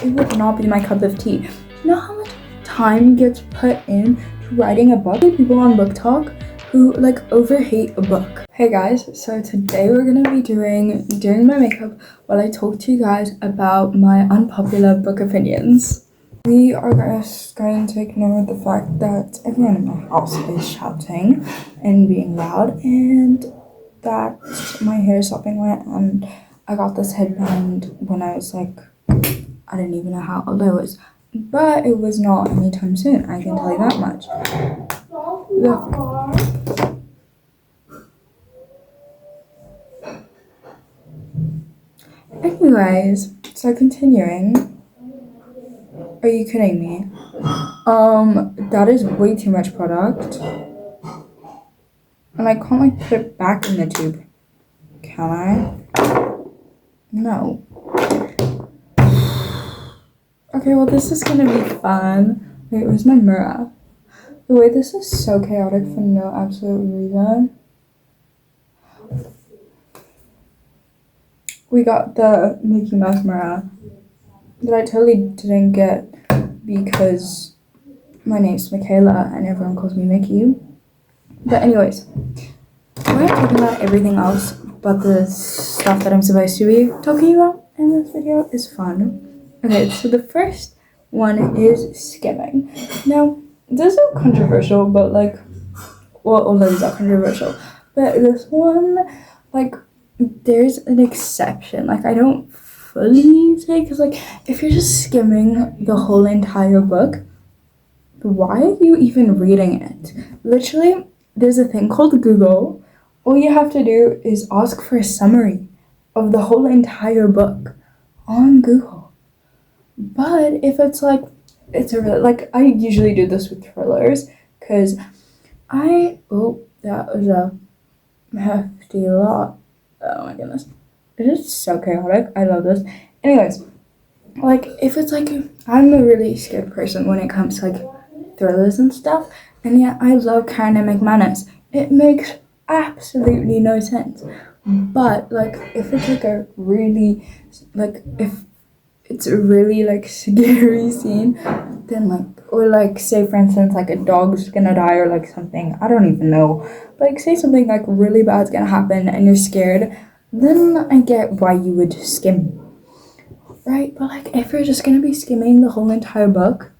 it would not be my cup of tea. Do you know how much time gets put in to writing a book? People on Book Talk who like overhate a book. Hey guys, so today we're gonna be doing my makeup while I talk to you guys about my unpopular book opinions. We are just going to ignore the fact that everyone in my house is shouting and being loud, and that my hair is sopping wet, and I got this headband when I was like, I didn't even know how old I was, but it was not anytime soon, I can tell you that much. Look. Anyways, so continuing. Are you kidding me? That is way too much product. And I can't like put it back in the tube. Can I? No. Okay, well this is gonna be fun. Wait, where's my mirror? The way this is so chaotic for no absolute reason. We got the Mickey Mouse mirror that I totally didn't get because my name's Michaela and everyone calls me Mickey. But anyways, we're talking about everything else but the stuff that I'm supposed to be talking about in this video is fun. Okay, so the first one is skimming. Now, this is controversial, but like, well, all of these are controversial, but this one, like, there's an exception. Like, I don't fully say, because like, if you're just skimming the whole entire book, why are you even reading it? Literally, there's a thing called Google. All you have to do is ask for a summary of the whole entire book on Google. But if it's like, like, I usually do this with thrillers, because that was a hefty lot. Oh my goodness. It is so chaotic. I love this. Anyways, like, if it's like, I'm a really scared person when it comes to like thrillers and stuff, and yet I love Karen and McManus. It makes absolutely no sense. But like, if it's like a really, like, if it's a really like scary scene, then like, or like, say for instance like a dog's gonna die or like something, I don't even know, like say something like really bad's gonna happen and you're scared, then I get why you would skim, right? But like, if you're just gonna be skimming the whole entire book,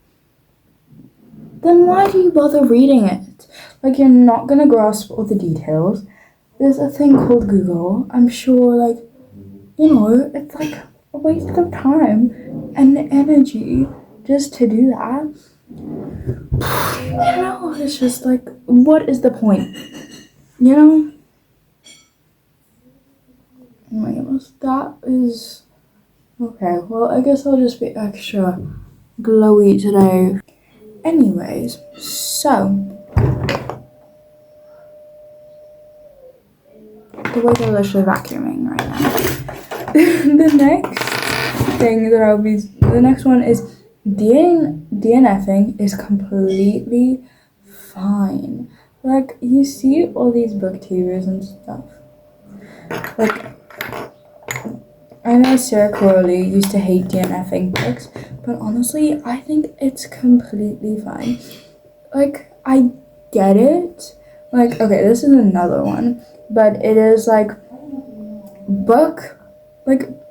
then why do you bother reading it? Like, you're not gonna grasp all the details. There's a thing called Google. I'm sure, like, you know, it's like a waste of time and energy just to do that. You know, it's just like, what is the point? You know? Oh my goodness, that is... Okay, well, I guess I'll just be extra glowy today. Anyways, so... The way they're literally vacuuming right now. The next one is DNFing is completely fine. Like, you see all these booktubers and stuff. Like, I know Sarah Crowley used to hate DNFing books, but honestly, I think it's completely fine. Like, I get it. Like, okay, this is another one, but it is like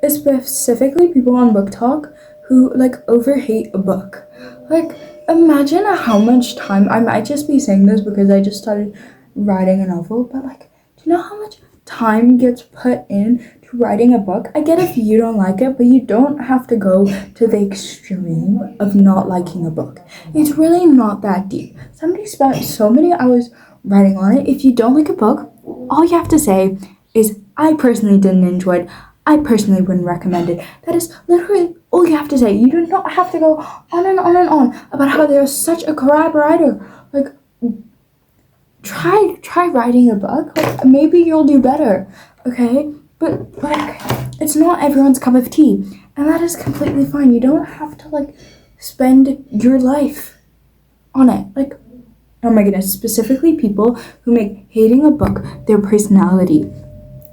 specifically people on Book Talk who like overhate a book. Like, imagine how much time, I might just be saying this because I just started writing a novel, but like, do you know how much time gets put in to writing a book? I get if you don't like it, but you don't have to go to the extreme of not liking a book. It's really not that deep. Somebody spent so many hours writing on it. If you don't like a book, all you have to say is, I personally didn't enjoy it. I personally wouldn't recommend it. That is literally all you have to say. You do not have to go on and on and on about how they're such a crap writer. Like, try writing a book. Like, maybe you'll do better, okay? But like, it's not everyone's cup of tea, and that is completely fine. You don't have to like spend your life on it. Like, oh my goodness, specifically people who make hating a book their personality.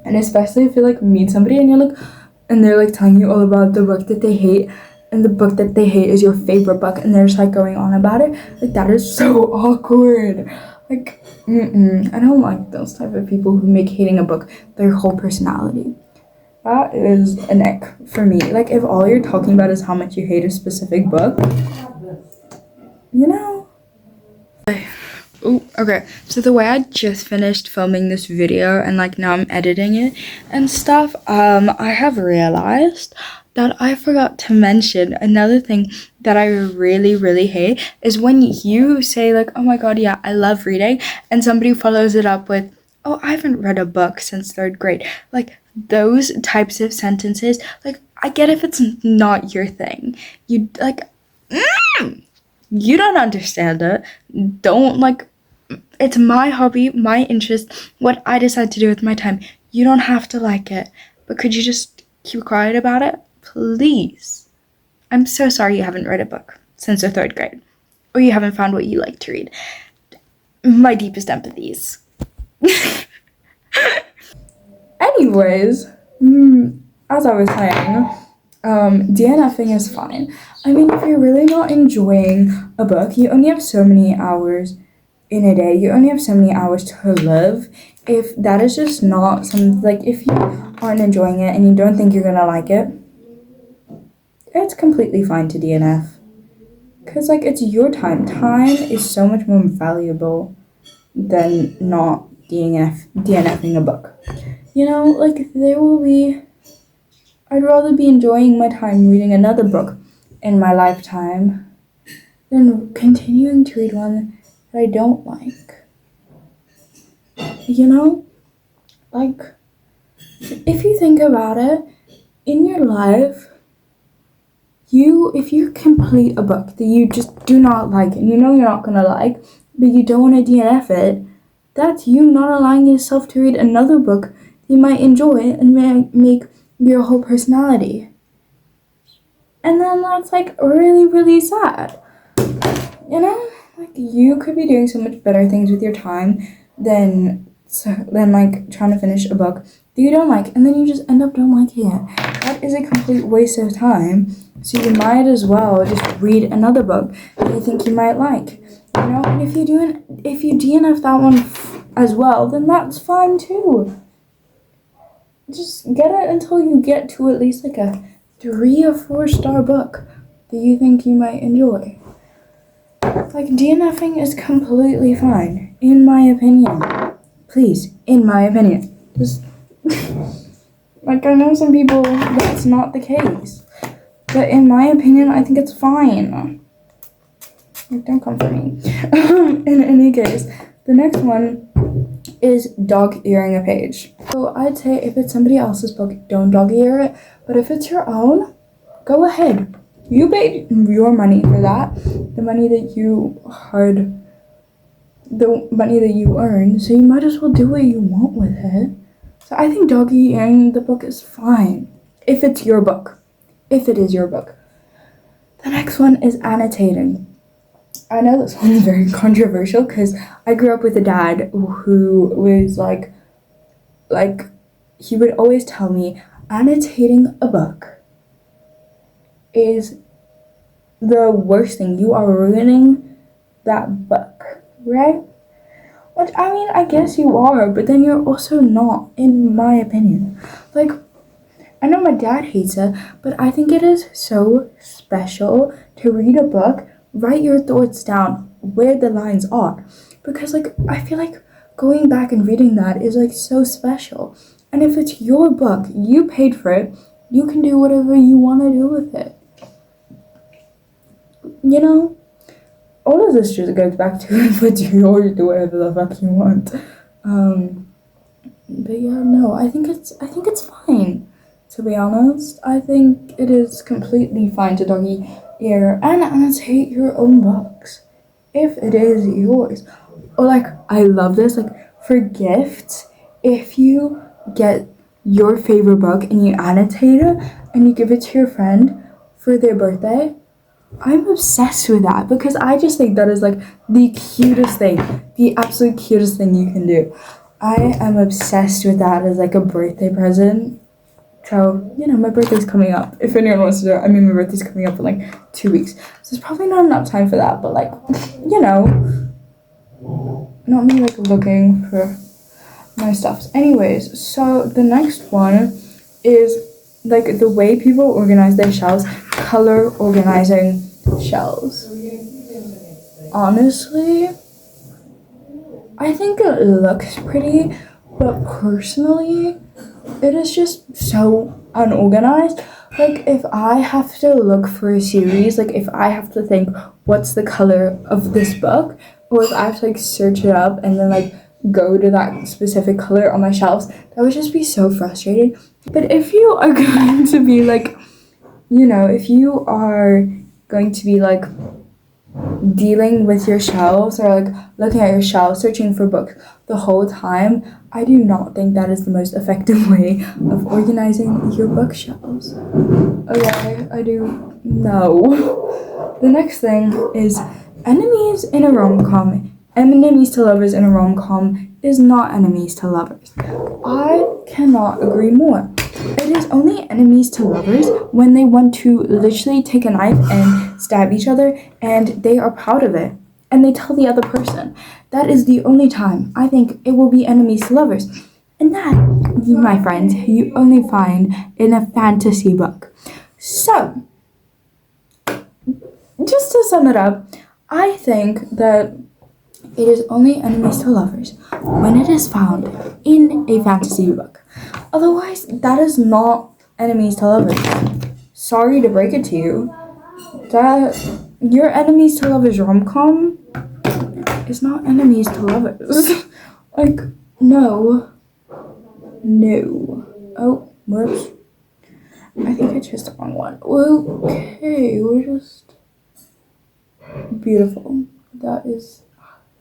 And especially if you like meet somebody and you're like, and they're like telling you all about the book that they hate, and the book that they hate is your favorite book, and they're just like going on about it. Like, that is so awkward. Like, I don't like those type of people who make hating a book their whole personality. That is an ick for me. Like, if all you're talking about is how much you hate a specific book, you know. Oh, okay. So the way I just finished filming this video and like now I'm editing it and stuff, I have realized that I forgot to mention another thing that I really, really hate is when you say like, oh my god, yeah, I love reading, and somebody follows it up with, oh, I haven't read a book since 3rd grade. Like, those types of sentences, like, I get if it's not your thing. You, like, you don't understand it. Don't, like, it's my hobby, my interest, what I decide to do with my time. You don't have to like it, but could you just keep quiet about it? Please. I'm so sorry you haven't read a book since the 3rd grade, or you haven't found what you like to read. My deepest empathies. Anyways, as I was saying, DNFing is fine. I mean, if you're really not enjoying a book, you only have so many hours in a day. You only have so many hours to live. If that is just not something, like, if you aren't enjoying it and you don't think you're gonna like it, it's completely fine to DNF. Because, like, it's your time. Time is so much more valuable than not DNFing a book. You know, like, I'd rather be enjoying my time reading another book in my lifetime than continuing to read one that I don't like. You know? Like, if you think about it, in your life, if you complete a book that you just do not like, and you know you're not gonna like, but you don't want to DNF it, that's you not allowing yourself to read another book you might enjoy and make your whole personality. And then that's, like, really, really sad. You know? Like, you could be doing so much better things with your time than like, trying to finish a book that you don't like, and then you just end up don't liking it. That is a complete waste of time. So you might as well just read another book that you think you might like. You know? And if you DNF that one as well, then that's fine too. Just get it until you get to at least like a 3 or 4 star book that you think you might enjoy. Like, DNFing is completely fine, in my opinion. Please, in my opinion. Just, like, I know some people, that's not the case. But in my opinion, I think it's fine. Like, don't come for me. In any case, the next one is dog-earing a page. So I'd say if it's somebody else's book, don't dog-ear it. But if it's your own, go ahead. You paid your money for that. The money that you earned. So you might as well do what you want with it. So I think dog-earing the book is fine. If it's your book. If it is your book. The next one is annotating. I know this one's very controversial because I grew up with a dad who was like, he would always tell me annotating a book is the worst thing. You are ruining that book, right? Which, I mean, I guess you are, but then you're also not, in my opinion. Like, I know my dad hates it, but I think it is so special to read a book, write your thoughts down where the lines are, because, like, I feel like going back and reading that is, like, so special. And if it's your book, you paid for it, you can do whatever you want to do with it. You know? All of this just goes back to if it's yours, do whatever the fuck you want. But yeah, no, I think it's fine, to be honest. I think it is completely fine to doggy ear and annotate your own books if it is yours. Or, like, I love this, like, for gifts, if you get your favorite book and you annotate it and you give it to your friend for their birthday, I'm obsessed with that because I just think that is, like, the cutest thing, the absolute cutest thing you can do. I am obsessed with that as, like, a birthday present. So, you know, my birthday's coming up. If anyone wants to know, I mean, my birthday's coming up in like 2 weeks. So there's probably not enough time for that, but like, you know, not me like looking for my stuffs. Anyways, so the next one is like the way people organize their shelves, color organizing shelves. Honestly, I think it looks pretty, but personally, it is just so unorganized. Like, if I have to look for a series, like if I have to think what's the color of this book, or if I have to like search it up and then like go to that specific color on my shelves, that would just be so frustrating. But if you are going to be like, you know, if you are going to be like dealing with your shelves or like looking at your shelves, searching for books the whole time, I do not think that is the most effective way of organizing your bookshelves. Okay, I do no. The next thing is enemies in a rom-com. Enemies to lovers in a rom-com is not enemies to lovers. I cannot agree more. It is only enemies to lovers when they want to literally take a knife and stab each other and they are proud of it and they tell the other person. That is the only time I think it will be enemies to lovers. And that, my friends, you only find in a fantasy book. So, just to sum it up, I think that it is only enemies to lovers when it is found in a fantasy book. Otherwise, that is not enemies to lovers. Sorry to break it to you, that your enemies to lovers rom-com is not enemies to lovers. Like, no. Oh, whoops. I think I chose the wrong one. Okay, we're just beautiful. That is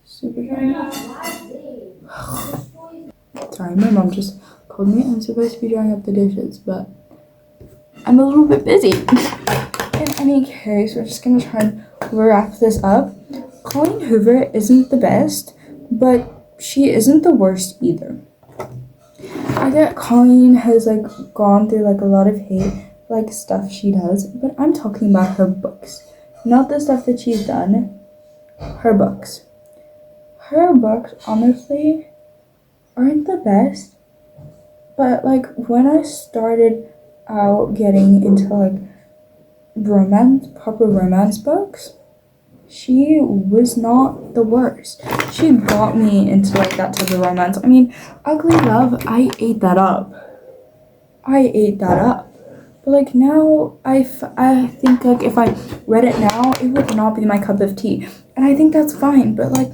super shiny. Sorry, my mom just called me. I'm supposed to be drying up the dishes, but I'm a little bit busy. In any case, we're just gonna try and wrap this up. Colleen Hoover isn't the best, but she isn't the worst either. I get Colleen has like gone through like a lot of hate, like stuff she does, but I'm talking about her books, not the stuff that she's done. Her books. Her books, honestly, aren't the best, but like when I started out getting into like proper romance books, she was not the worst. She got me into like that type of romance. I mean, Ugly Love, I ate that up. But like now, I think like if I read it now, it would not be my cup of tea. And I think that's fine, but like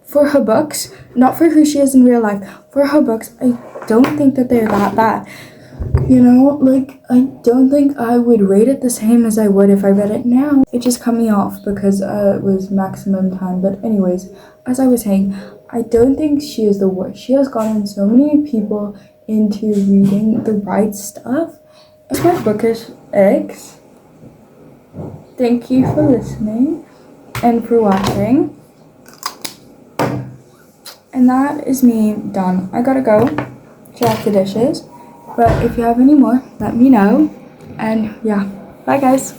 for her books, not for who she is in real life, for her books, I don't think that they're that bad. You know, like, I don't think I would rate it the same as I would if I read it now. It just cut me off because it was maximum time. But anyways, as I was saying, I don't think she is the worst. She has gotten so many people into reading the right stuff. It's my bookish ex. Thank you for listening and for watching. And that is me done. I gotta go dry the dishes. But if you have any more, let me know. And yeah, bye guys.